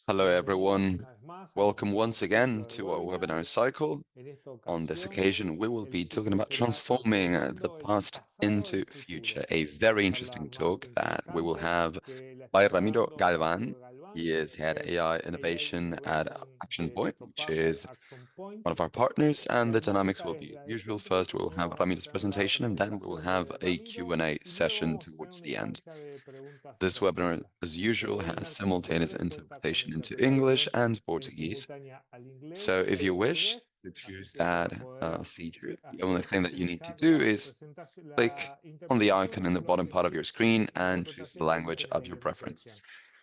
Hello, everyone. Welcome once again to our webinar cycle. On this occasion, we will be talking about transforming the past into future, a very interesting talk that we will have by Ramiro Galvan. He is head AI innovation at Accion Point, which is one of our partners, and the dynamics will be usual. First, we will have Ramiro's presentation, and then we will have a Q&A session towards the end. This webinar, as usual, has simultaneous interpretation into English and Portuguese. So if you wish to choose that feature, the only thing that you need to do is click on the icon in the bottom part of your screen and choose the language of your preference.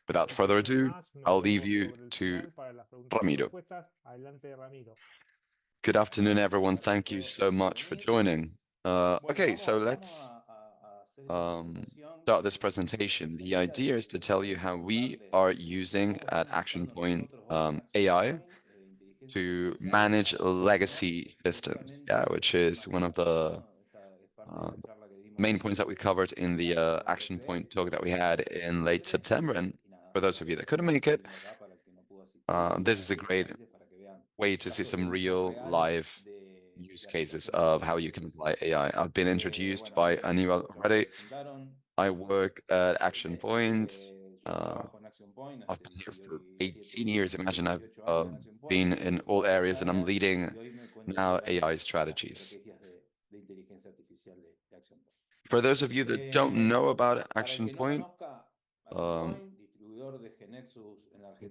Without further ado, I'll leave you to Ramiro. Good afternoon, everyone. Thank you so much for joining. Okay, so let's start this presentation. The idea is to tell you how we are using at Accion Point AI to manage legacy systems, which is one of the main points that we covered in the Accion Point talk that we had in late September. And for those of you that couldn't make it, this is a great way to see some real live use cases of how you can apply AI. I've been introduced by Aníbal already. I work at Accion Point. I've been here for 18 years. Imagine I've been in all areas, and I'm leading now AI strategies. For those of you that don't know about Accion Point,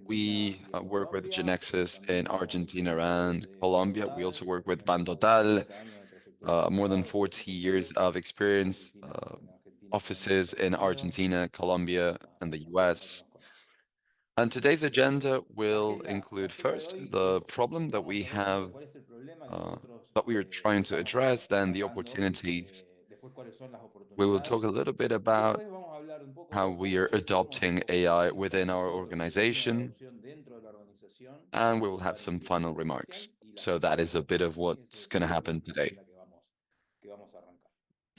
we work with GeneXus in Argentina and Colombia. We also work with Bandotal, more than 40 years of experience, offices in Argentina, Colombia, and the US. And today's agenda will include first the problem that we have, that we are trying to address, then the opportunities. We will talk a little bit about how we are adopting AI within our organization, and we will have some final remarks. So that is a bit of what's going to happen today.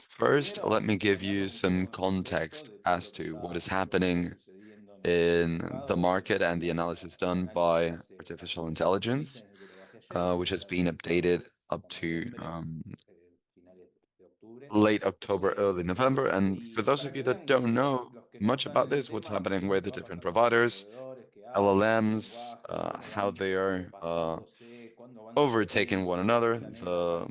First, let me give you some context as to what is happening in the market and the analysis done by artificial intelligence, which has been updated up to late October, early November. And for those of you that don't know much about this, what's happening with the different providers, LLMs, how they are overtaking one another, the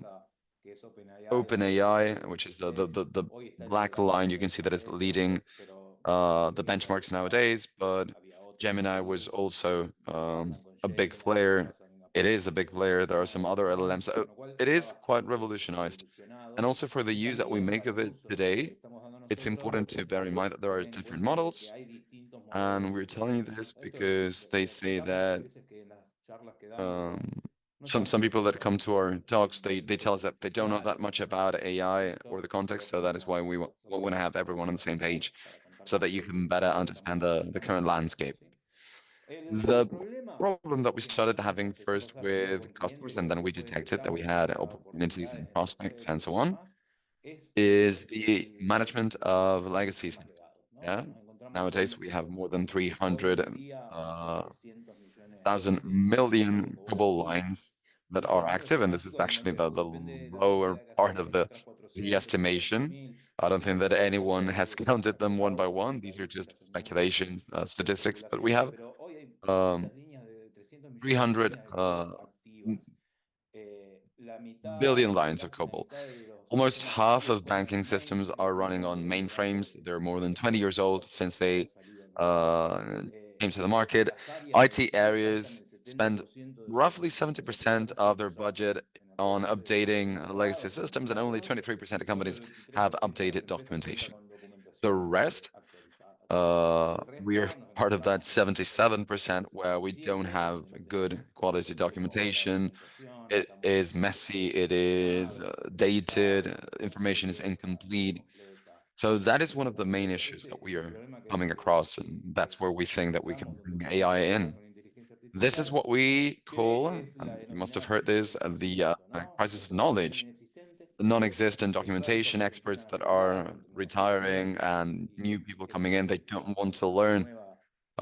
OpenAI, which is the black line, you can see that is leading the benchmarks nowadays, but Gemini was also a big player. It is a big player. There are some other LLMs. So it is quite revolutionized. And also for the use that we make of it today, it's important to bear in mind that there are different models. And we're telling you this because they say that some people that come to our talks, they tell us that they don't know that much about AI or the context. So that is why we want to have everyone on the same page so that you can better understand the current landscape. The problem that we started having first with customers, and then we detected that we had opportunities and prospects and so on, is the management of legacies. Yeah. Nowadays, we have more than 300,000 million global lines that are active, and this is actually the lower part of the estimation. I don't think that anyone has counted them one by one. These are just speculations, statistics, but we have 300 billion lines of COBOL. Almost half of banking systems are running on mainframes. They're more than 20 years old since they came to the market. IT areas spend roughly 70% of their budget on updating legacy systems, and only 23% of companies have updated documentation. The rest, we are part of that 77% where we don't have good quality documentation. It is messy, it is dated, information is incomplete. So that is one of the main issues that we are coming across, and that's where we think that we can bring AI in. This is what we call, and you must have heard this, the crisis of knowledge. Non-existent documentation, experts that are retiring and new people coming in, they don't want to learn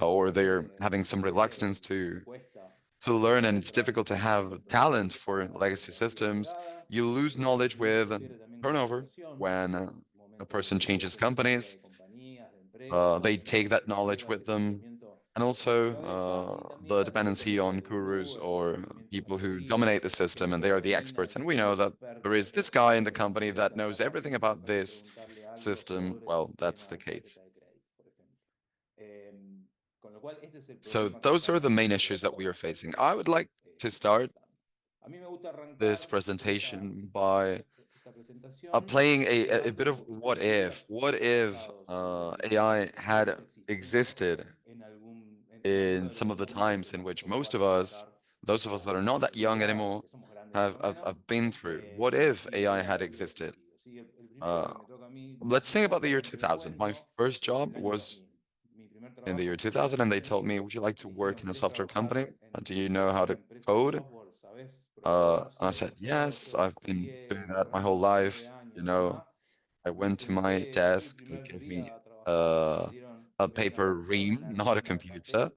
or they're having some reluctance to learn, and it's difficult to have talent for legacy systems. You lose knowledge with turnover when a person changes companies. They take that knowledge with them, and also the dependency on gurus or people who dominate the system and they are the experts. And we know that there is this guy in the company that knows everything about this system. Well, that's the case. So those are the main issues that we are facing. I would like to start this presentation by playing a bit of what if. What if AI had existed in some of the times in which most of us, those of us that are not that young anymore, have been through? What if AI had existed? Uh, let's think about the year 2000. My first job was in the year 2000, and they told me, "Would you like to work in a software company? Do you know how to code?" I said, "Yes, I've been doing that my whole life. You know, I went to my desk, they gave me uh, a paper ream, not a computer,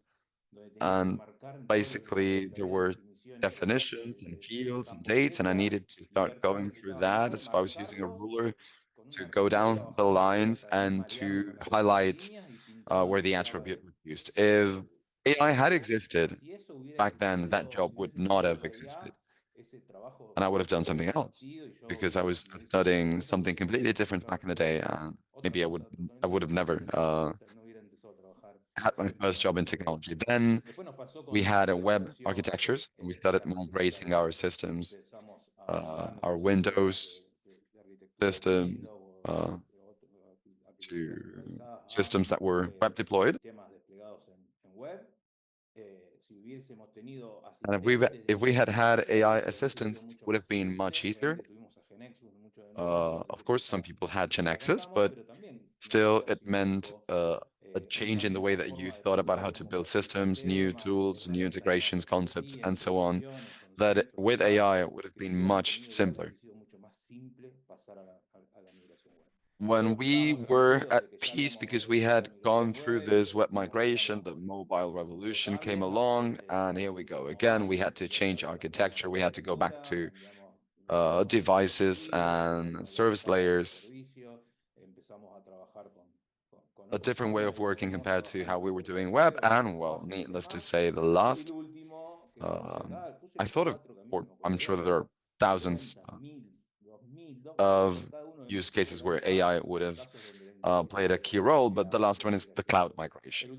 and basically there were definitions and fields and dates, and I needed to start going through that. So I was using a ruler to go down the lines and to highlight where the attribute was used. If AI had existed back then, that job would not have existed, and I would have done something else because I was studying something completely different back in the day, and maybe I would have never had my first job in technology. Then we had a web architectures, and we started migrating our systems, our Windows system, uh, to systems that were web deployed. And if we had had AI assistants, it would have been much easier. Of course, some people had GeneXus, but still, it meant a change in the way that you thought about how to build systems, new tools, new integrations, concepts, and so on. That with AI, it would have been much simpler. When we were at peace because we had gone through this web migration, the mobile revolution came along, and here we go again. We had to change architecture. We had to go back to devices and service layers, a different way of working compared to how we were doing web. And well, needless to say, the last, I thought of, or I'm sure that there are thousands of use cases where AI would have played a key role, but the last one is the cloud migration,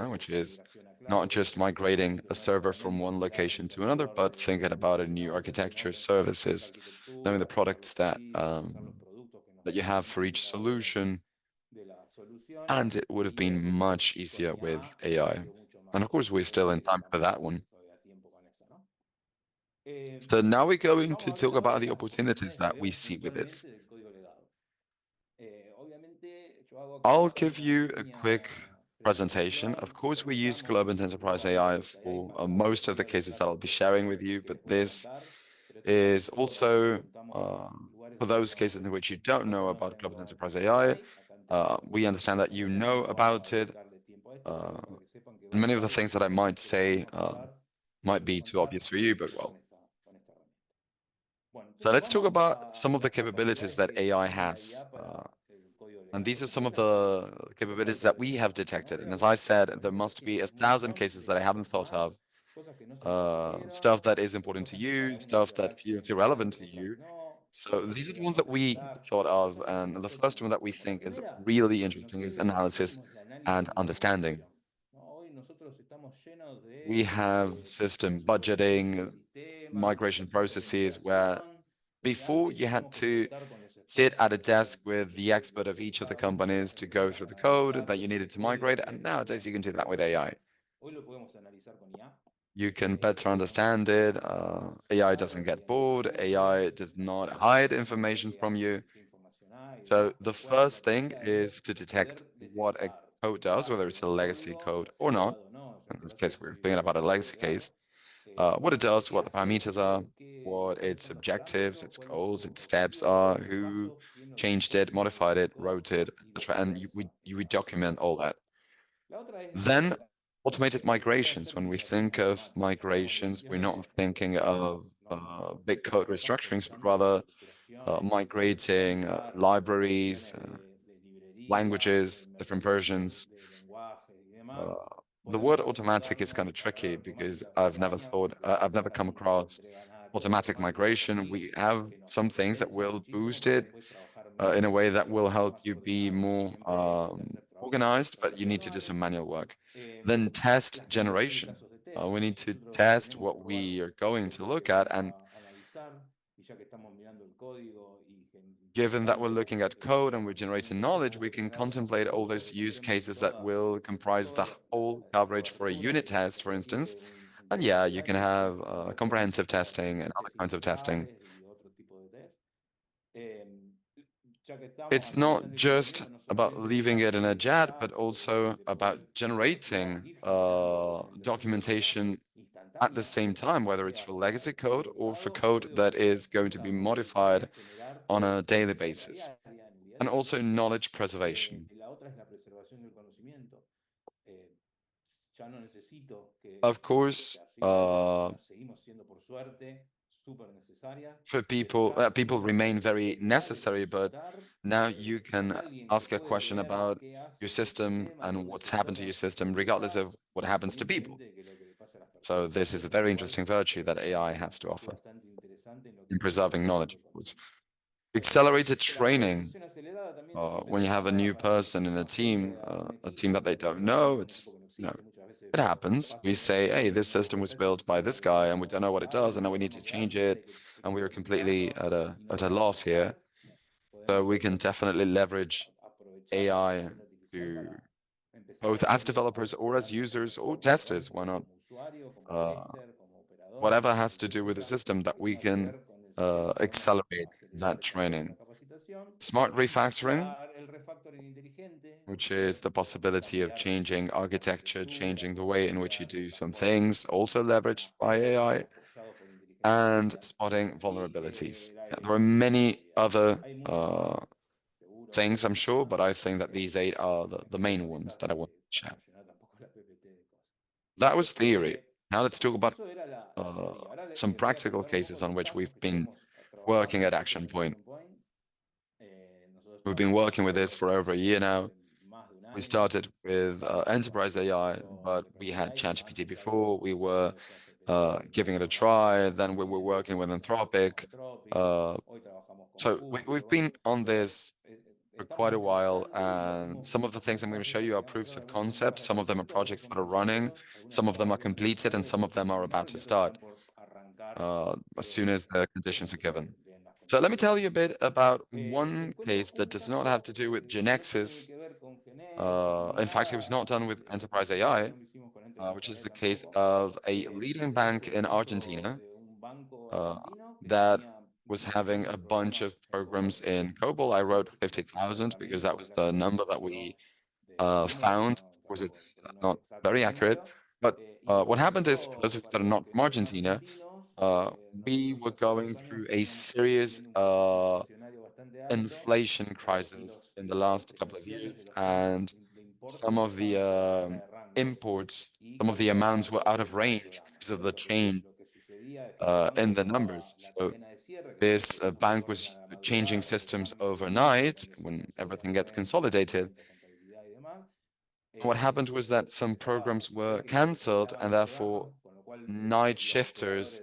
which is not just migrating a server from one location to another, but thinking about a new architecture, services, knowing the products that you have for each solution, and it would have been much easier with AI. And of course, we're still in time for that one. So now we're going to talk about the opportunities that we see with this. I'll give you a quick presentation. Of course, we use Globant Enterprise AI for most of the cases that I'll be sharing with you, but this is also for those cases in which you don't know about Globant Enterprise AI. We understand that you know about it. Uh, and many of the things that I might say might be too obvious for you, but well. So let's talk about some of the capabilities that AI has. And these are some of the capabilities that we have detected. And as I said, there must be 1,000 cases that I haven't thought of. Stuff that is important to you, stuff that feels irrelevant to you. So these are the ones that we thought of. And the first one that we think is really interesting is analysis and understanding. We have system budgeting, migration processes where before you had to sit at a desk with the expert of each of the companies to go through the code that you needed to migrate. And nowadays you can do that with AI. You can better understand it. AI doesn't get bored. AI does not hide information from you. So the first thing is to detect what a code does, whether it's a legacy code or not. In this case, we're thinking about a legacy case. What it does, what the parameters are, what its objectives, its goals, its steps are, who changed it, modified it, wrote it, etc. And you would document all that. Then Automated migrations. When we think of migrations, we're not thinking of big code restructurings, but rather migrating libraries, languages, different versions. Uh, the word automatic is kind of tricky because I've never come across automatic migration. We have some things that will boost it in a way that will help you be more organized, but you need to do some manual work. Then test generation. We need to test what we are going to look at, and given that we're looking at code and we're generating knowledge, we can contemplate all those use cases that will comprise the whole coverage for a unit test, for instance. And yeah, you can have comprehensive testing and other kinds of testing. It's not just about leaving it in a jet, but also about generating documentation at the same time, whether it's for legacy code or for code that is going to be modified on a daily basis. And also knowledge preservation. Of course, for people, people remain very necessary, but now you can ask a question about your system and what's happened to your system, regardless of what happens to people. So this is a very interesting virtue that AI has to offer in preserving knowledge, of course. Accelerated training. When you have a new person in a team that they don't know, it happens. We say, hey, this system was built by this guy and we don't know what it does, and now we need to change it, and we are completely at a loss here. So we can definitely leverage AI to both as developers or as users or testers, why not? Uh, Whatever has to do with the system that we can accelerate that training. Smart refactoring, which is the possibility of changing architecture, changing the way in which you do some things, also leveraged by AI, and spotting vulnerabilities. Yeah, there are many other things, I'm sure, but I think that these eight are the main ones that I want to share. That was theory. Now let's talk about uh, some practical cases on which we've been working at Action Point. We've been working with this for over a year now. We started with enterprise AI, but we had ChatGPT before. We were giving it a try. Then we were working with Anthropic. Uh, we've been on this for quite a while, and some of the things I'm going to show you are proofs of concept. Some of them are projects that are running, some of them are completed, and some of them are about to start as soon as the conditions are given. So let me tell you a bit about one case that does not have to do with GeneXus. In fact, it was not done with enterprise AI, which is the case of a leading bank in Argentina uh, that was having a bunch of programs in COBOL. I wrote 50,000 because that was the number that we found. Of course, it's not very accurate. But what happened is, for those of you that are not from Argentina, uh, we were going through a serious inflation crisis in the last couple of years, and some of the imports, some of the amounts were out of range because of the change in the numbers. So this bank was changing systems overnight when everything gets consolidated. What happened was that some programs were cancelled, and therefore night shifters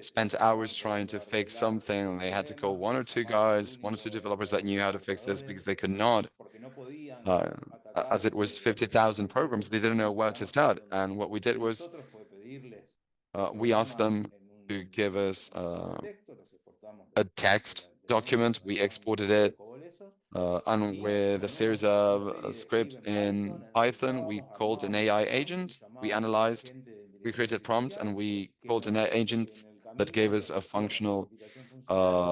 spent hours trying to fix something. And they had to call one or two guys, one or two developers that knew how to fix this because they could not, uh, as it was 50,000 programs, they didn't know where to start. And what we did was we asked them to give us a text document. We exported it, and with a series of scripts in Python, we called an AI agent. We analyzed, we created prompts, and we called an AI agent that gave us a functional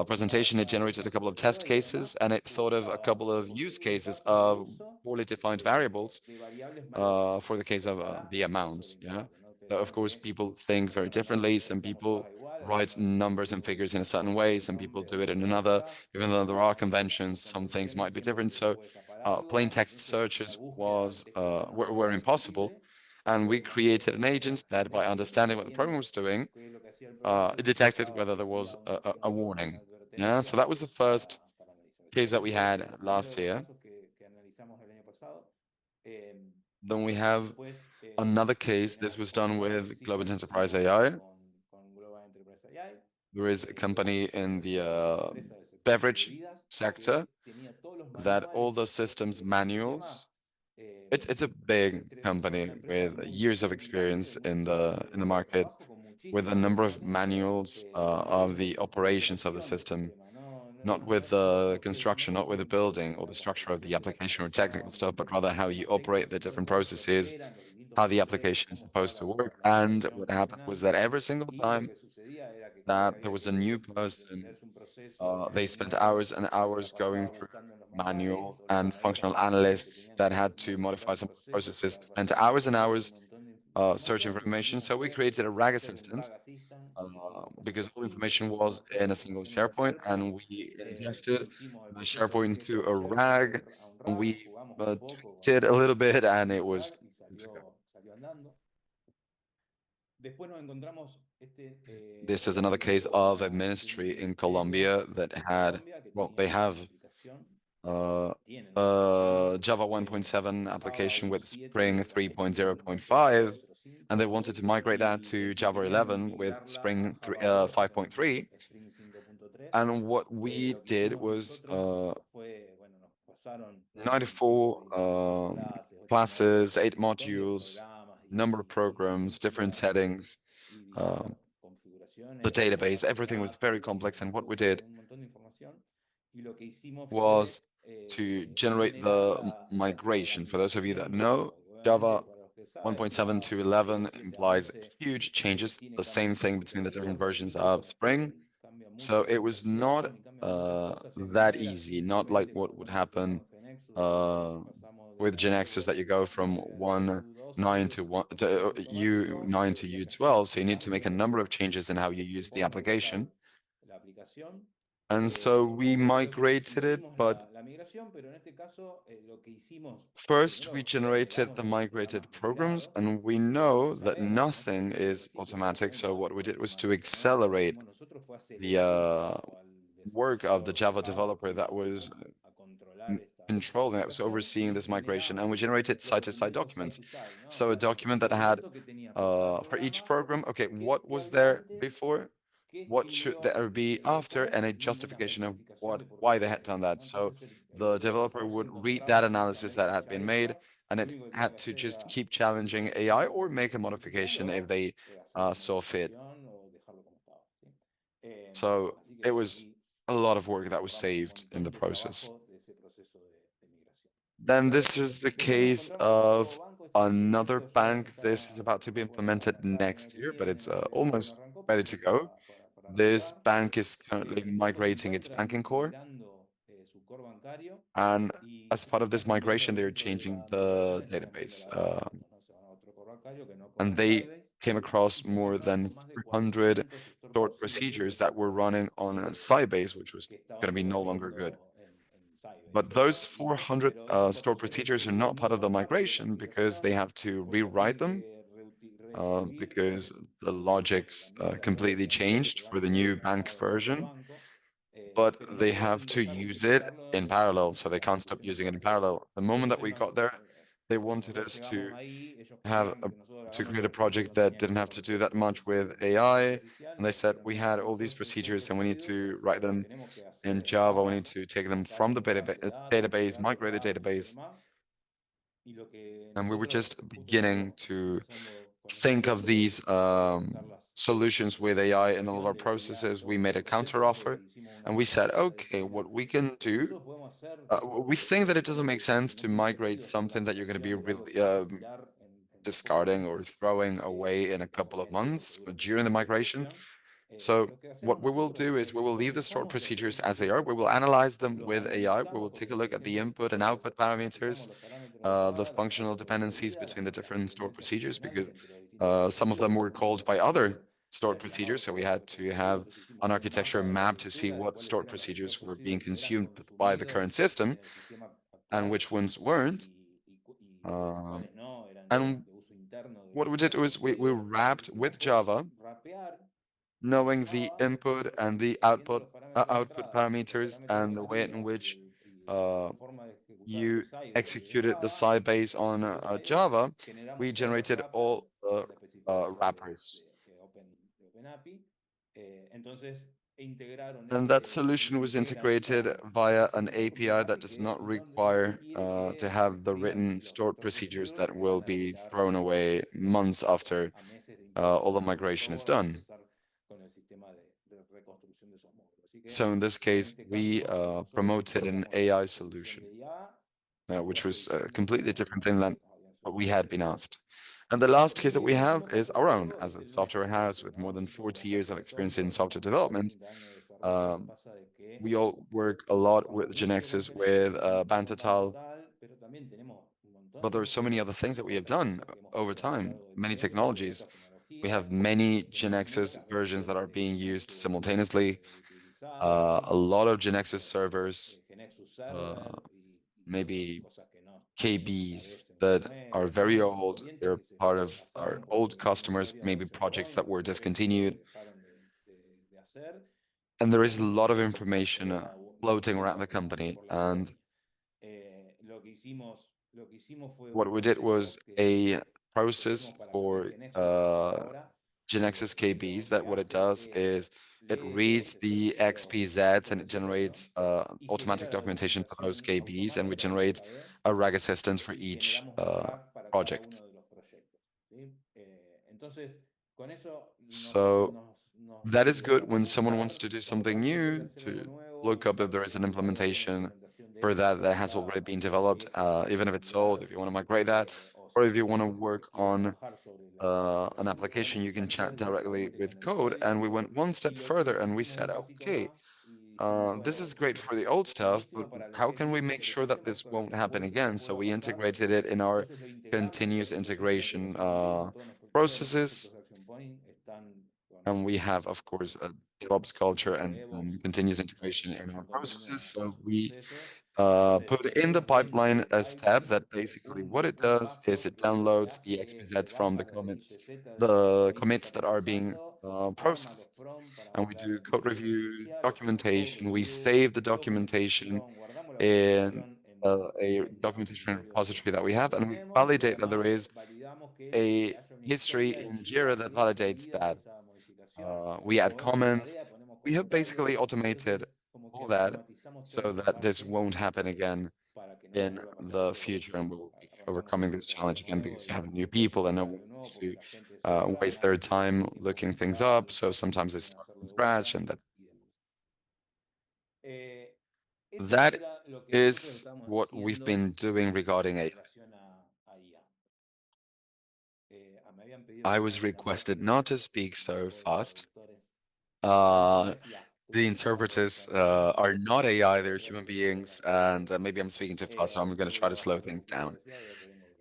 presentation. It generated a couple of test cases, and it thought of a couple of use cases of poorly defined variables for the case of the amounts. Yeah. Of course, people think very differently. Some people write numbers and figures in a certain way. Some people do it in another. Even though there are conventions, some things might be different. So plain text searches were impossible. And we created an agent that, by understanding what the program was doing, it detected whether there was a warning. Yeah, so that was the first case that we had last year. Then we have another case. This was done with Global Enterprise AI. There is a company in the beverage sector that all the systems manuals. It's a big company with years of experience in the market, with a number of manuals of the operations of the system, not with the construction, not with the building or the structure of the application or technical stuff, but rather how you operate the different processes, how the application is supposed to work. And what happened was that every single time that there was a new person, they spent hours and hours going through manual, and functional analysts that had to modify some of the processes spent hours and hours searching for information. So we created a RAG assistant because all information was in a single SharePoint, and we ingested the SharePoint into a RAG, and we tweaked it a little bit, and it was good to go. This is another case of a ministry in Colombia that had, well, they have uh, Java 1.7 application with Spring 3.0.5, and they wanted to migrate that to Java 11 with Spring 5.3. And what we did was 94 classes, 8 modules, number of programs, different settings, um, the database, everything was very complex. And what we did was to generate the migration. For those of you that know, Java 1.7 to 11 implies huge changes, the same thing between the different versions of Spring. So it was not that easy, not like what would happen uh, with GeneXus, that you go from 1.9 to U9 to U12. So you need to make a number of changes in how you use the application. And so we migrated it, but first we generated the migrated programs, and we know that nothing is automatic. So what we did was to accelerate the work of the Java developer that was controlling, that was overseeing this migration, and we generated side-to-side documents. So a document that had for each program, okay, what was there before, what should there be after, and a justification of why they had done that. So the developer would read that analysis that had been made, and it had to just keep challenging AI or make a modification if they saw fit. So it was a lot of work that was saved in the process. Then this is the case of another bank. This is about to be implemented next year, but it's almost ready to go. This bank is currently migrating its banking core, and as part of this migration, they're changing the database. And they came across more than 300 stored procedures that were running on a Sybase, which was going to be no longer good. But those 400 stored procedures are not part of the migration because they have to rewrite them because the logics completely changed for the new bank version. But they have to use it in parallel, so they can't stop using it in parallel. The moment that we got there, they wanted us to have to create a project that didn't have to do that much with AI. And they said we had all these procedures and we need to write them in Java. We need to take them from the database, migrate the database. And we were just beginning to think of these solutions with AI in all of our processes. We made a counter offer and we said, okay, what we can do, we think that it doesn't make sense to migrate something that you're going to be really discarding or throwing away in a couple of months during the migration. So what we will do is we will leave the stored procedures as they are. We will analyze them with AI. We will take a look at the input and output parameters, the functional dependencies between the different stored procedures, because some of them were called by other stored procedures. So we had to have an architecture map to see what stored procedures were being consumed by the current system and which ones weren't. Um, and What we did was we wrapped with Java, knowing the input and the output parameters and the way in which uh, you executed the Sybase on Java, we generated all the wrappers. And that solution was integrated via an API that does not require to have the written stored procedures that will be thrown away months after all the migration is done. So in this case, we promoted an AI solution, which was a completely different thing than what we had been asked. And the last case that we have is our own, as a software house with more than 40 years of experience in software development. Um, we all work a lot with GeneXus, with Bantatal, but there are so many other things that we have done over time, many technologies. We have many GeneXus versions that are being used simultaneously, a lot of GeneXus servers, uh, maybe KBs that are very old. They're part of our old customers, maybe projects that were discontinued. And there is a lot of information floating around the company. And what we did was a process for GeneXus KBs that what it does is it reads the XPZs and it generates automatic documentation for those KBs, and we generate a RAG assistant for each project. So that is good when someone wants to do something new, to look up if there is an implementation for that that has already been developed, even if it's old, if you want to migrate that, or if you want to work on an application, you can chat directly with code. And we went one step further and we said, okay, this is great for the old stuff, but how can we make sure that this won't happen again? So we integrated it in our continuous integration processes. And we have, of course, a DevOps culture and continuous integration in our processes. So we put in the pipeline a step that basically what it does is it downloads the XPZ from the commits that are being processed. And we do code review, documentation. We save the documentation in a documentation repository that we have, and we validate that there is a history in Jira that validates that. We add comments. We have basically automated all that so that this won't happen again in the future, and we'll be overcoming this challenge again because you have new people and no one wants to waste their time looking things up. So sometimes they start from scratch, and that is what we've been doing regarding AI. I was requested not to speak so fast. Uh, the interpreters are not AI, they're human beings, and maybe I'm speaking too fast, so I'm going to try to slow things down.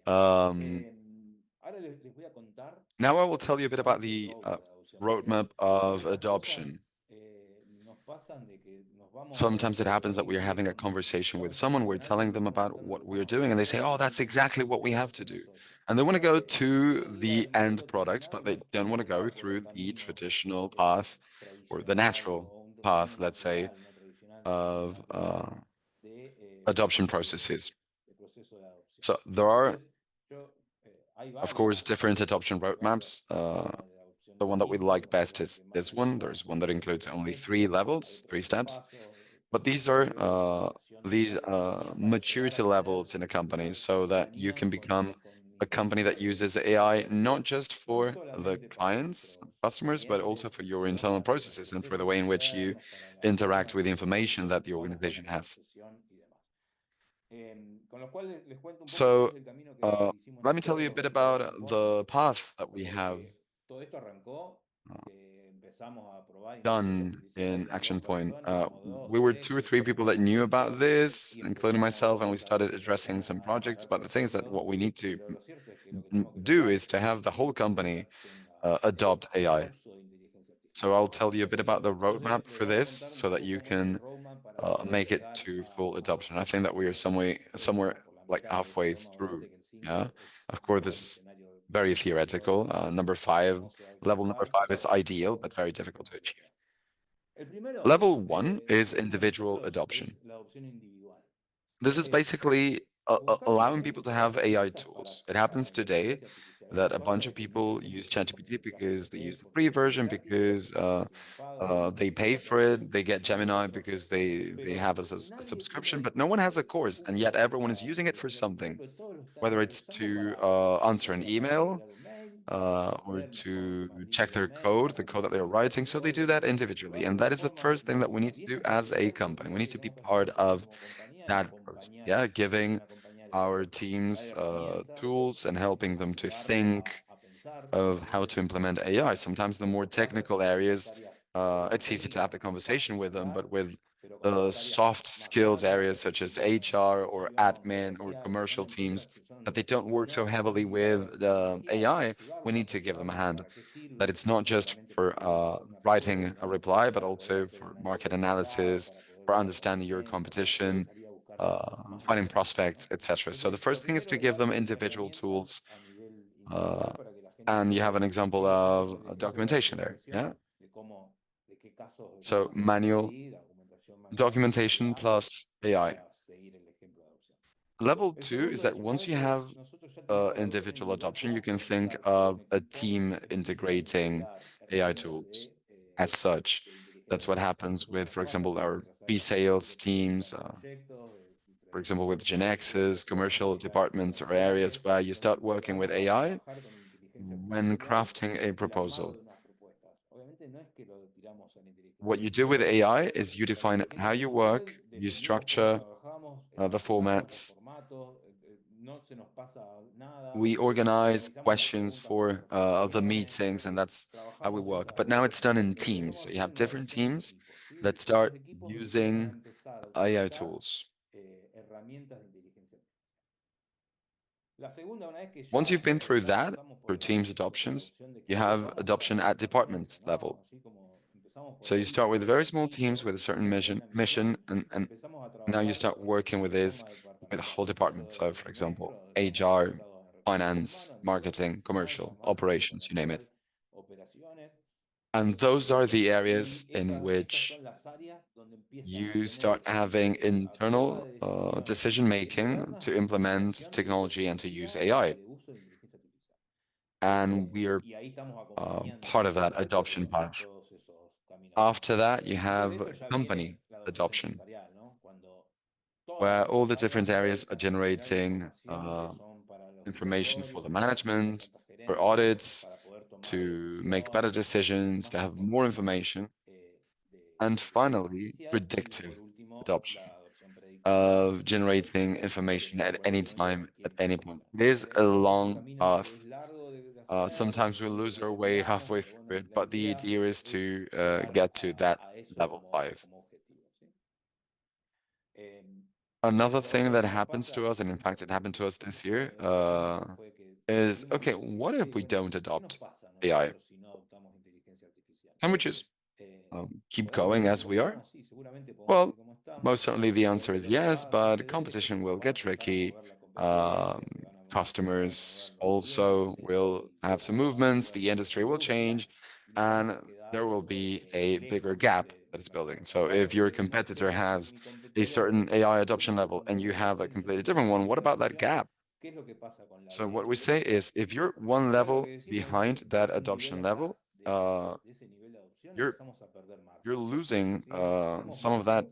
Um, Now I will tell you a bit about the roadmap of adoption. Sometimes it happens that we are having a conversation with someone, we're telling them about what we're doing, and they say, oh, that's exactly what we have to do. And they want to go to the end product, but they don't want to go through the traditional path or the natural path, let's say, of adoption processes. So there are, of course, different adoption roadmaps. The one that we like best is this one. There's one that includes only 3 levels, 3 steps. But these are maturity levels in a company so that you can become a company that uses AI not just for the clients, customers, but also for your internal processes and for the way in which you interact with the information that the organization has. So uh, let me tell you a bit about the path that we have uh, done in Accion Point. We were 2 or 3 people that knew about this, including myself, and we started addressing some projects. But the thing is that what we need to do is to have the whole company adopt AI. So I'll tell you a bit about the roadmap for this so that you can make it to full adoption. I think that we are somewhere like halfway through. Yeah, of course, very theoretical. Level number five is ideal, but very difficult to achieve. Level one is individual adoption. This is basically allowing people to have AI tools. It happens today that a bunch of people use ChatGPT because they use the free version, because they pay for it. They get Gemini because they have a subscription, but no one has a course, and yet everyone is using it for something, whether it's to answer an email or to check their code, the code that they're writing. So they do that individually, and that is the first thing that we need to do as a company. We need to be part of that process. Yeah, giving our teams tools and helping them to think of how to implement AI. Sometimes the more technical areas, it's easy to have the conversation with them, but with the soft skills areas such as HR or admin or commercial teams that they don't work so heavily with the AI, we need to give them a hand. That it's not just for writing a reply, but also for market analysis, for understanding your competition, finding prospects, etc. So the first thing is to give them individual tools. Uh, and you have an example of documentation there. Yeah. So manual documentation plus AI. Level two is that once you have individual adoption, you can think of a team integrating AI tools as such. That's what happens with, for example, our pre-sales teams, for example, with GeneXus, commercial departments or areas where you start working with AI when crafting a proposal. What you do with AI is you define how you work, you structure the formats, we organize questions for the meetings, and that's how we work. But now it's done in teams. So you have different teams that start using AI tools. Once you've been through that, through teams adoptions, you have adoption at departments level. So you start with very small teams with a certain mission, and now you start working with this with a whole department. So, for example, HR, finance, marketing, commercial, operations, you name it. And those are the areas in which you start having internal decision making to implement technology and to use AI. And we are part of that adoption path. After that, you have company adoption, where all the different areas are generating information for the management, for audits, to make better decisions, to have more information, and finally, predictive adoption of generating information at any time, at any point. It is a long path. Sometimes we lose our way halfway through it, but the idea is to get to that level five. Another thing that happens to us, and in fact, it happened to us this year, is okay, what if we don't adopt AI? Can we just keep going as we are? Well, most certainly the answer is yes, but competition will get tricky. Um, Customers also will have some movements, the industry will change, and there will be a bigger gap that is building. So if your competitor has a certain AI adoption level and you have a completely different one, what about that gap? So what we say is if you're one level behind that adoption level, you're you're losing some of that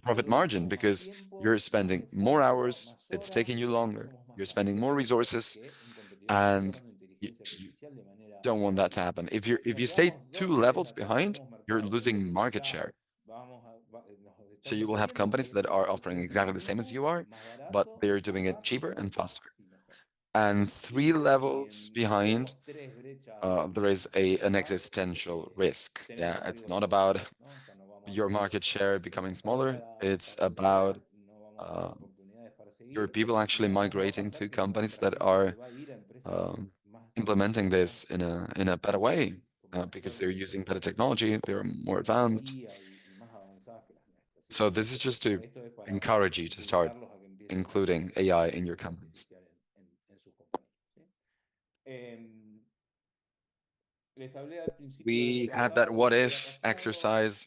profit margin because you're spending more hours, it's taking you longer, you're spending more resources, and you don't want that to happen. If you stay two levels behind, you're losing market share. So you will have companies that are offering exactly the same as you are, but they're doing it cheaper and faster. And three levels behind, there is an existential risk. Yeah, it's not about your market share becoming smaller. It's about your people actually migrating to companies that are um, implementing this in a better way because they're using better technology, they're more advanced. So this is just to encourage you to start including AI in your companies. We had that what if exercise,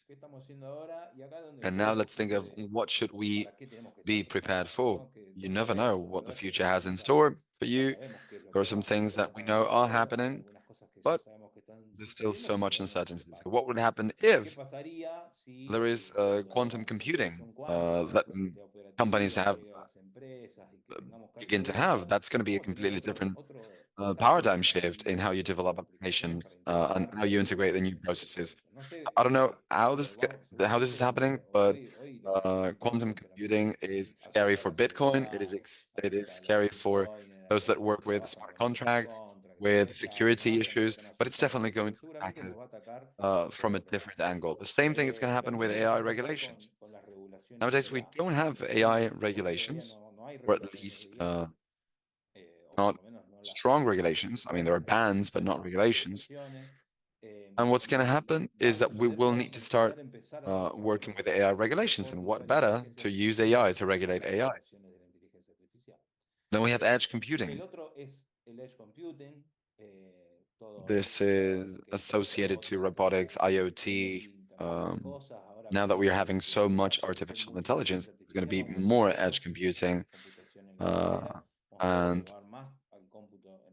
and now let's think of what should we be prepared for. You never know what the future has in store for you. There are some things that we know are happening, but there's still so much uncertainty. So what would happen if there is quantum computing that companies have begin to have? That's going to be a completely different paradigm shift in how you develop applications and how you integrate the new processes. I don't know how this is happening, but quantum computing is scary for Bitcoin. It is scary for those that work with smart contracts, with security issues, but it's definitely going to attack us from a different angle. The same thing is going to happen with AI regulations. Nowadays, we don't have AI regulations, or at least not strong regulations. I mean, there are bans, but not regulations. And what's going to happen is that we will need to start working with AI regulations. And what better to use AI to regulate AI? Then we have edge computing. This is associated to robotics, IoT. Um, now that we are having so much artificial intelligence, there's going to be more edge computing. And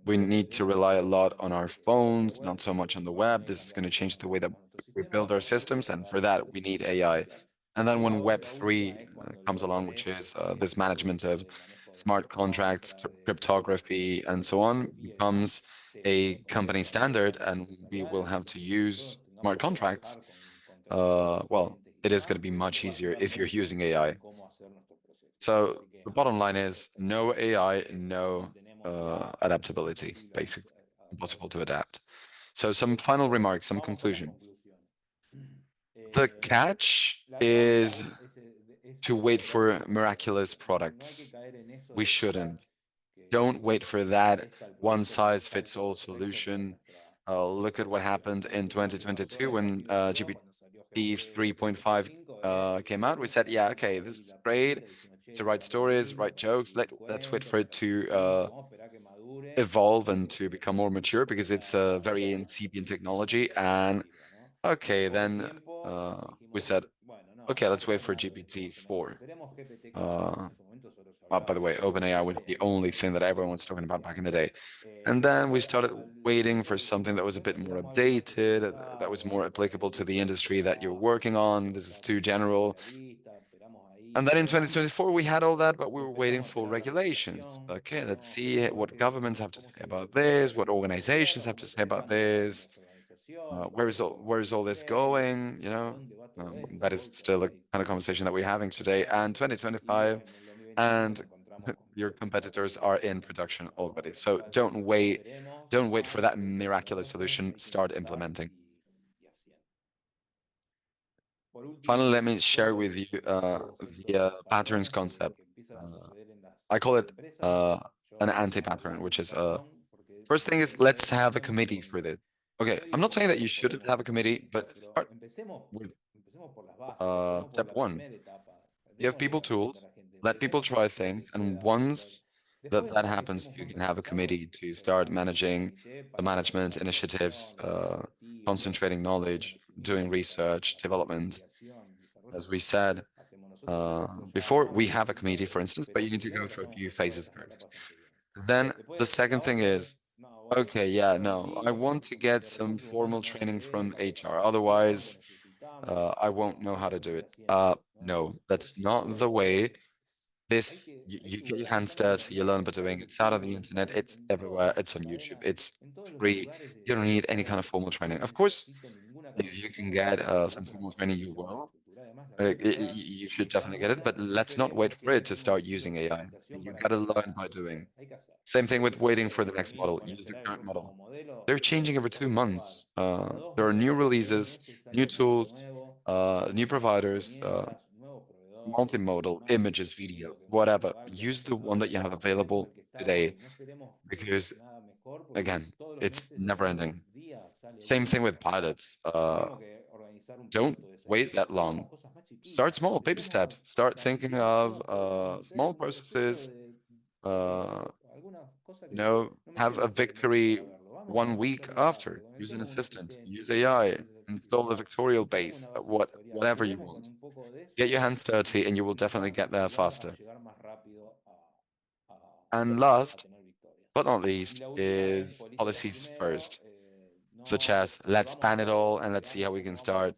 we need to rely a lot on our phones, not so much on the web. This is going to change the way that we build our systems, and for that, we need AI. And then when Web3 comes along, which is this management of smart contracts, cryptography, and so on, becomes a company standard, and we will have to use smart contracts. Well, it is going to be much easier if you're using AI. So the bottom line is no AI, no adaptability, basically. Impossible to adapt. So some final remarks, some conclusion. The catch is to wait for miraculous products. We shouldn't. Don't wait for that one size fits all solution. Look at what happened in 2022 when GPT 3.5 came out. We said, yeah, okay, this is great to write stories, write jokes. Let's wait for it to evolve and to become more mature because it's a very incipient technology. And okay, then we said, okay, let's wait for GPT 4. By the way, OpenAI was the only thing that everyone was talking about back in the day. And then we started waiting for something that was a bit more updated, that was more applicable to the industry that you're working on. This is too general. And then in 2024, we had all that, but we were waiting for regulations. Okay, let's see what governments have to say about this, what organizations have to say about this. Where is all this going? You know, that is still a kind of conversation that we're having today. And 2025, and your competitors are in production already. So don't wait for that miraculous solution. Start implementing. Finally, let me share with you the patterns concept. Uh, I call it uh, an anti-pattern, which is first thing is let's have a committee for this. Okay, I'm not saying that you shouldn't have a committee, but start with step one. Give people tools, let people try things, and once that happens, you can have a committee to start managing the management initiatives, concentrating knowledge, doing research, development. As we said before, we have a committee, for instance, but you need to go through a few phases first. Then the second thing is, okay, yeah, no, I want to get some formal training from HR. Otherwise, I won't know how to do it. No, that's not the way. This, you get your hands dirty, you learn by doing. It's out on the internet, it's everywhere, it's on YouTube, it's free. You don't need any kind of formal training. Of course, if you can get some formal training, you will. You should definitely get it, but let's not wait for it to start using AI. You gotta learn by doing. Same thing with waiting for the next model. Use the current model. They're changing every 2 months. There are new releases, new tools, new providers, multimodal, images, video, whatever. Use the one that you have available today because, again, it's never ending. Same thing with pilots. Don't wait that long. Start small, baby steps. Start thinking of small processes, uh, have a victory 1 week after. Use an assistant, use AI, install the vectorial base, whatever you want. Get your hands dirty and you will definitely get there faster. And last but not least is policies first, such as let's ban it all and let's see how we can start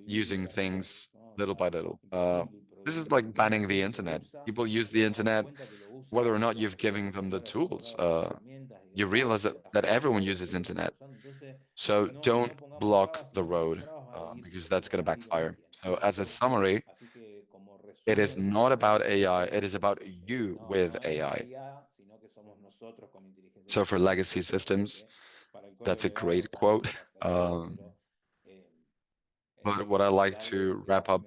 using things little by little. This is like banning the internet. People use the internet whether or not you've given them the tools. You realize that everyone uses internet. So don't block the road because that's going to backfire. So as a summary, it is not about AI, it is about you with AI. So for legacy systems, that's a great quote. Um, but what I like to wrap up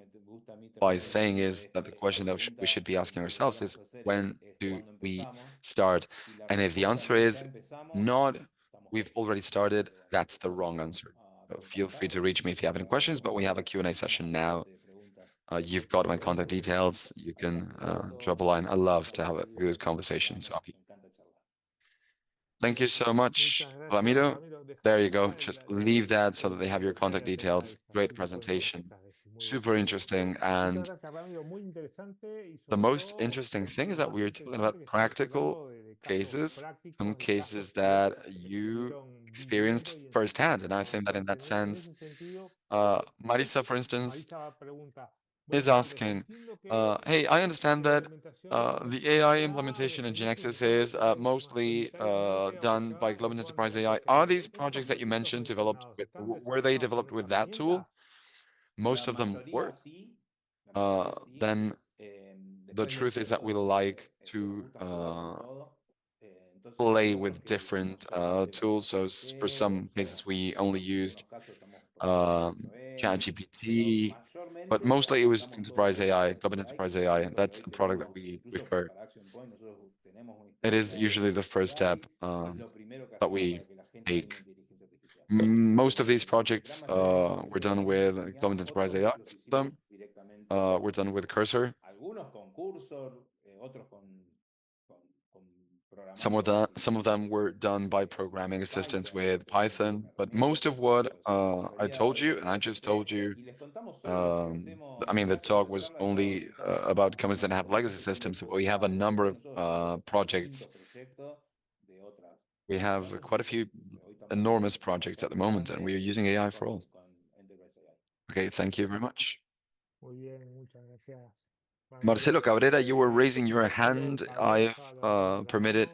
by saying is that the question that we should be asking ourselves is when do we start? And if the answer is not, we've already started, that's the wrong answer. So feel free to reach me if you have any questions, but we have a Q&A session now. You've got my contact details. You can drop a line. I love to have a good conversation. So thank you so much, Ramiro. There you go. Just leave that so that they have your contact details. Great presentation. Super interesting. And the most interesting thing is that we're talking about practical cases, some cases that you experienced firsthand. And I think that in that sense, Marisa, for instance, is asking, hey, I understand that the AI implementation in GeneXus is mostly done by Global Enterprise AI. Are these projects that you mentioned developed were they developed with that tool? Most of them were. Then the truth is that we like to play with different tools. So for some cases, we only used ChatGPT, but mostly it was Enterprise AI, Global Enterprise AI. That's the product that we prefer. It is usually the first step that we take. Most of these projects were done with Global Enterprise AI. Some of them were done with Cursor. Some of them were done by programming assistants with Python, but most of what I told you, and I just told you, I mean, the talk was only about companies that have legacy systems. We have a number of projects. We have quite a few enormous projects at the moment, and we are using AI for all. Okay, thank you very much. Marcelo Cabrera, you were raising your hand. I've permitted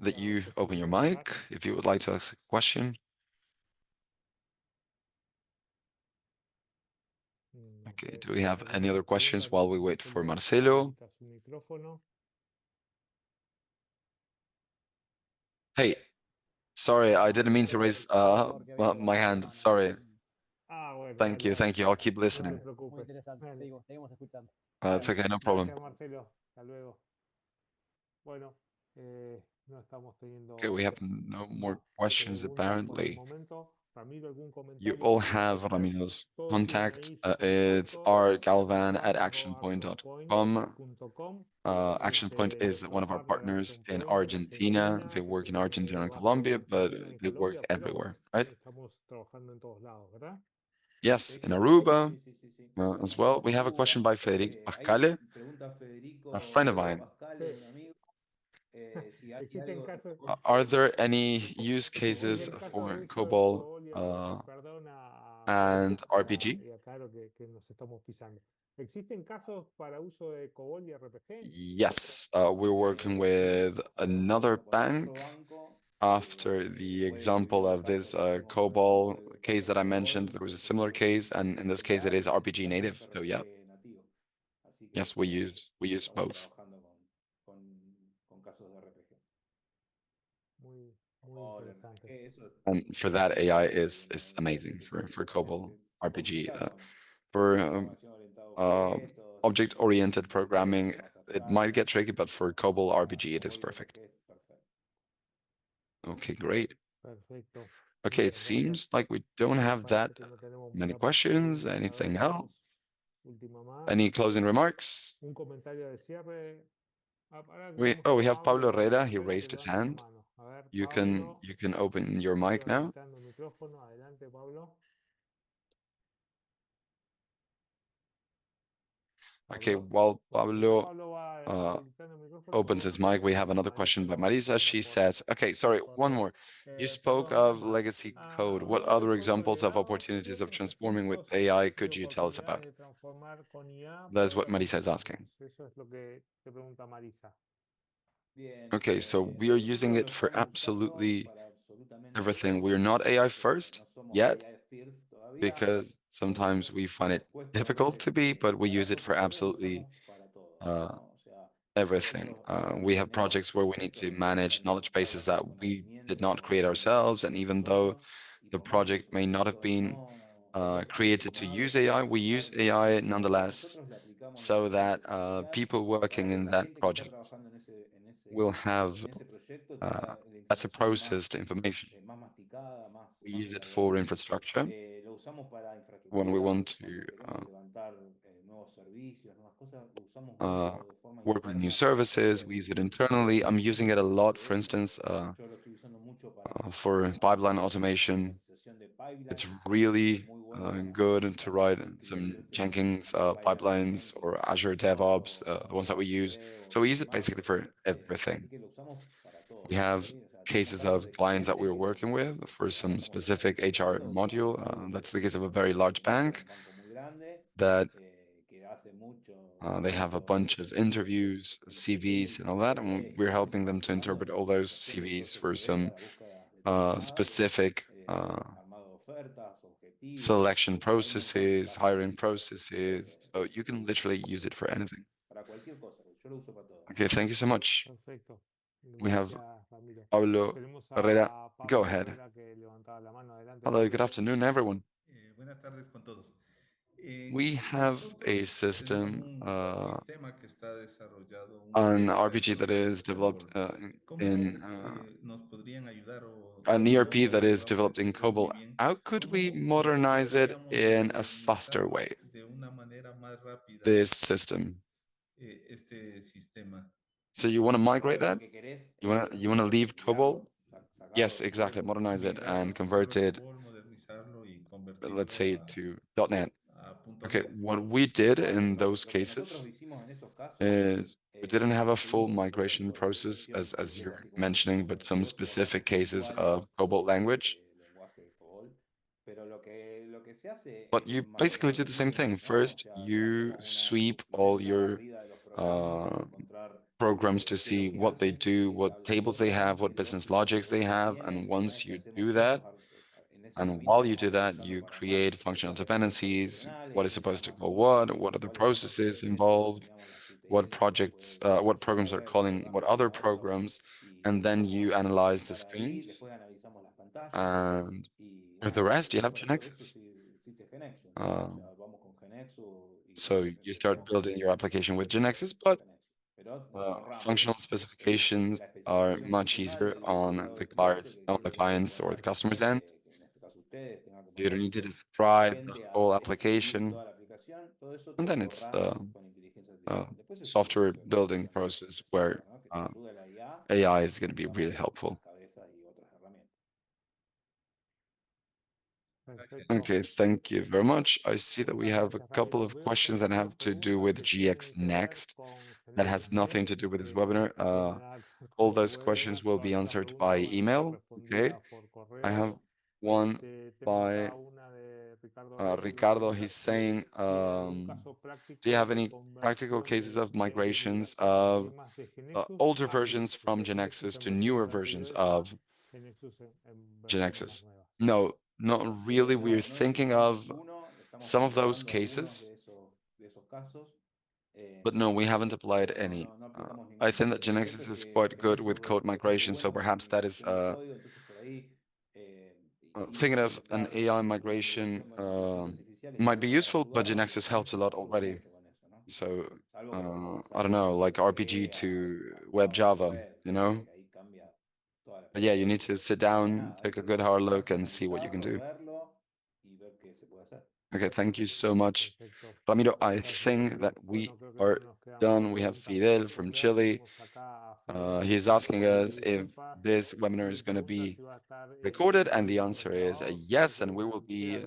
that you open your mic if you would like to ask a question. Okay, do we have any other questions while we wait for Marcelo? Hey, sorry, I didn't mean to raise my hand. Sorry. Thank you, thank you. I'll keep listening. It's okay, no problem. Okay, we have no more questions apparently. You all have Ramino's contact. It's rgalvan@accionpoint.com. Action Point is one of our partners in Argentina. They work in Argentina and Colombia, but they work everywhere, right? Yes, in Aruba as well. We have a question by Federico Pascale, a friend of mine. Are there any use cases for COBOL and RPG? Yes, we're working with another bank after the example of this COBOL case that I mentioned. There was a similar case, and in this case, it is RPG native. So yeah, yes, we use both. And for that, AI is amazing for COBOL RPG. For uh, object-oriented programming, it might get tricky, but for COBOL RPG, it is perfect. Okay, great. Okay, it seems like we don't have that many questions. Anything else? Any closing remarks? We have Pablo Herrera. He Herrera que raised his levante su hand. mano. A ver, Pablo, You can open your estoy mic now. habilitando el micrófono. Adelante, Pablo. Okay, Pablo. while Bueno, mientras Pablo Pablo va uh, habilitando el opens micrófono, his mic, we have another Marisa question by nos va a Marisa. responder She por, says, okay, sorry, por one chat. more. You spoke Perdón, of Marisa. legacy code. What Ahora other mismo examples of consideramos que opportunities of muchos transforming with ejemplos han AI could sido you tell us oportunidades about? de transformar con IA That is por what otros Marisa is asking. sistemas. Eso es lo que te pregunta Marisa. Bien, Okay, so we are using nosotros lo it for estamos usando absolutely para absolutamente everything. todo. We're not AI No first somos yet AI first todavía. because sometimes we find it Nos cuesta a difficult to veces be, but we use it instalarlo, for pero lo absolutely usamos para todo, uh, ¿no? O sea, everything. nosotros ahora We have tenemos projects where we need to proyectos en los que manage knowledge bases administramos that el we did not conocimiento create de la ourselves, and even though información y the tomamos el project may not have conocimiento been no created to predeterminado use y AI, we use aplicarlo. AI nonetheless Nosotros le aplicamos so nuestra that inteligencia artificial people working para que in la that gente que está project trabajando will have en ese proyecto uh, tenga la better información processed information. más masticada, We más use it for detallada. infrastructure Lo usamos para when we infraestructura, want to cuando queremos levantar nuevos servicios, nuevas cosas, lo usamos uh, mucho de forma work with new interna services. We use it internally. I'm using it a lot, sobre for eso. instance, Yo lo estoy usando mucho for para pipeline automation. automatización de It's pipelines. Es really muy bueno good to para write cumplir some este Jenkins pipeline pipelines automation or Azure con DevOps, the ones that we use. CI/CD So we y use it demás. basically for Así everything. que lo usamos para We todo, have ¿sí? O sea, tenemos cases casos of de clients that we clientes were working with for some ahora como te estaba specific HR comentando, como module. Pablo, That's the case of a que very es large un banco, bank muy grande, that que hace they have a bunch of interviews, investigating y CVs, and all that, preguntándole and y we're helping them to ayudando interpret en all en those hacer el CVs proceso for de some venta, la búsqueda determinada, specific armado de ofertas, objetivos, selection hay un montón de processes, casos hiring así. processes. So you can literally use it for anything. Para cualquier cosa, yo lo uso para todo. Okay, thank you so much. Perfecto. We have Gracias, Ramiro. Pablo Tenemos Herrera. a Go Pablo ahead. Herrera que levantaba la mano. Adelante, Hello, good Pablo. afternoon, everyone. Buenas tardes con todos. We have a Nosotros tenemos system, un sistema que está desarrollado, an que está RPG that desarrollando is este developed COBOL. in ¿Cómo nos podrían ayudar o an ERP nosotros that que is vamos a developed in entender muy COBOL. bien How could we cómo modernize it podríamos in a faster way? modernizarlo de una manera más rápida This system. este sistema? So you want to migrate Pablo, lo that? que querés You want to es leave COBOL? cambiarlo, sacarlo Yes, de exactly. COBOL Modernize it and convert Sacarlo de it, COBOL, modernizarlo y let's convertirlo say, to .NET. a punto Okay, .NET. what we did in Exacto. those Lo que nosotros cases hicimos en esos casos, is we didn't have a full tuvimos un migration proceso de process migración as entero, you're así como lo mentioning, hicimos but some nosotros, specific cases puntual of COBOL de language. ese lenguaje de COBOL. Pero lo que se hace But es you un basically do the same macromodelizaje, thing. ¿no? O First, sea, you hacemos sweep all venta your arriba de los programas para uh, encontrar programs to qué es lo see que what they hacen, do, qué what tablas de tables they ofertas, have, qué what business lógica de logics they negocio have. And tienen. Y una once vez que you hacemos do eso, that, en ese and caminito while you vamos do that, aprovechando you para armar create functional procesos dependencies, adicionales, what is qué supposed cosas to más call usan, what are the cuáles son processes en eso involved, diseñamos las what UTS, projects, después las what bases de programs are ofertas, calling what programas other como eso, programs, y and then you empezamos a analyze the implementar ahí, screens. después analizamos las pantallas, And y for the nada, rest, you have para todo eso GeneXus. sí existe GeneXus, ¿no? O Um, sea, vamos con GeneXus so y you start resolvemos building your application with GeneXus, con but GeneXus. Pero nos ahorramos functional specifications la are especificación much funcional easier del on lado the del cliente, clients, que on el the cliente tenga que clients or the mandar, customers end. que en este caso ustedes tengan que You don't mandar need to describe the gente whole a escribir application, toda la aplicación, todo eso and te then lo it's ahorras con inteligencia a artificial. Después es una software cuestión building obviamente process de where software, ¿no? Que sin duda la IA AI is going to be va a really ser helpful. las cabezas y otras herramientas. Gracias. Perfecto. Okay, thank you very much. I see that we Muchas have a gracias, couple Ramiro. of Veo que questions that hay dos have to do preguntas with que tienen GX que ver Next. con That GeneXus has nothing 6. to do with this webinar. De manera All como those puede, questions will be todas estas answered preguntas by van a ser email. Okay, respondidas por I have correo. one Tengo by acá una de Ricardo Reyes que Ricardo. He's pregunta saying, si hay algún caso do you práctico have de any practical cases conversiones of de migrations of sistemas de GeneXus older a versions GeneXus, from de GeneXus GeneXus en to versiones newer versions anteriores a of GeneXus en versiones más GeneXus? nuevas? No, not really. We're No, no thinking necesitamos of ninguno, estamos some of those comprobando algunos cases, de esos casos, but no, we haven't applied pero any. no aplicamos I ninguno. think that Lo cierto GeneXus es is que quite good GeneXus with code es bastante migration, so bueno perhaps en that is migración de código, entonces por ahí, sin thinking of an utilizar AI migration integración con inteligencia artificial, está might be bueno para useful, but ayudarnos y GeneXus helps a GeneXus lot ayuda already. mucho con eso, ¿no? So Salvo que lo queramos I hacer don't de know, like RPG PHP to a web Java, web, you sí, know? que ahí cambia toda la But yeah, you experiencia. need to sit Pero down, nada, take a eso good hard lo look, básico es and see what you can analizarlo, do. verlo y ver qué se puede hacer. Okay, thank you so much. Perfecto. Ramiro, I Gracias, think that Ramiro. we Bueno, creo que are solo nos quedan done. We have Fidel from Chile. He's asking us if this webinar is going to be recorded, and the answer is a yes, and we will be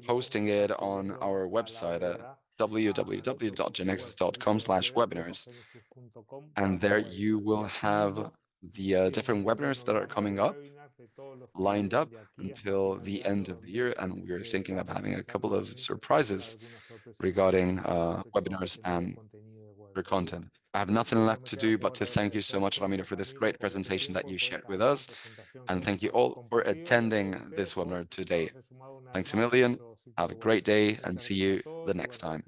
posting it on our website at www.genexus.com/webinars. And there you will have the different webinars that are coming up lined up until the end of the year, and we're thinking of having a couple of surprises regarding webinars and their content. I have nothing left to do but to thank you so much, Ramiro, for this great presentation that you shared with us, and thank you all for attending this webinar today. Thanks a million. Have a great day and see you the next time.